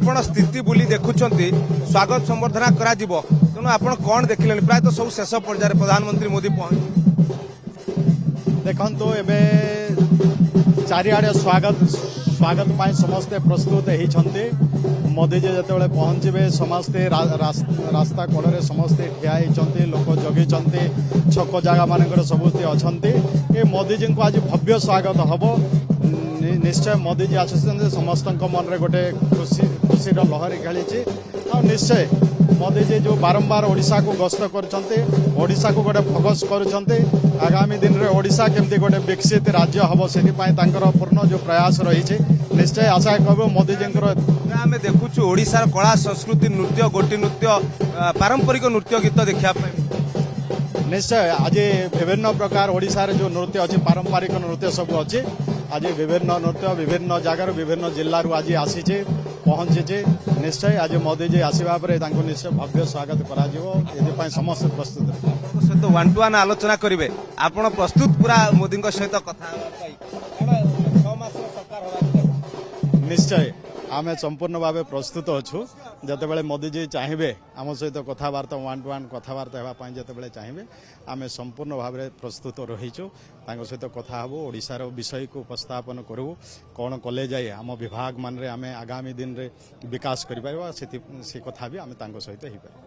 आपण स्थिति बुली देखुंट स्वागत संबर्धना करा तेणु आपण कौन देखिले प्राय तो सब शेष पर्यायर प्रधानमंत्री मोदी पहुंच देखो एबे चारिआडे स्वागत स्वागत पाई समस्ते प्रस्तुत होती मोदी जी जिते पहुंचे समस्ते रास्ता कड़े समस्ते ठिया होती लोक जगी छक जगह मान सबुते अच्छा ये मोदी जी को आज भव्य स्वागत हम निश्चय मोदी जी आसुच्च समस्त मन में गोटे खुशी लहरी खेली निश्चय मोदी जी जो बारंबार ओडिशा को गस्त करोडिशा को गोटे फोकस कर आगामी दिन में ओडिशा केमती गोटे विकसित राज्य हम से पूर्ण जो प्रयास रही निश्चय आशा कह मोदी जी आम देखुचु ओडिशार कला संस्कृति नृत्य गोटी नृत्य पारंपरिक नृत्य गीत देखा निश्चय आज विभिन्न प्रकार ओडिशार जो नृत्य अच्छे पारंपरिक नृत्य सब अच्छे आज विभिन्न नृत्य विभिन्न जगार विभिन्न जिलू आज आसी पहुंची निश्चय आज मोदी जी आसवा निश्चय भव्य स्वागत कर समस्त प्रस्तुत सहित वन टू वन आलोचना करेंगे आपण प्रस्तुत पूरा मोदी सहित कथा निश्चय आम संपूर्ण भाव प्रस्तुत अच्छु जिते मोदी जी चाहिए आम सहित कथबार्ता वन टू वन कथबार्ता होगापी जिते चाहिए आम संपूर्ण भाव प्रस्तुत रहीचु सहित कथा हबू ओडिशार विषय को उपस्थापन करूँ कौन कले जाए आम विभाग मान आम आगामी दिन में विकास कर से कथा भी आम सहित हो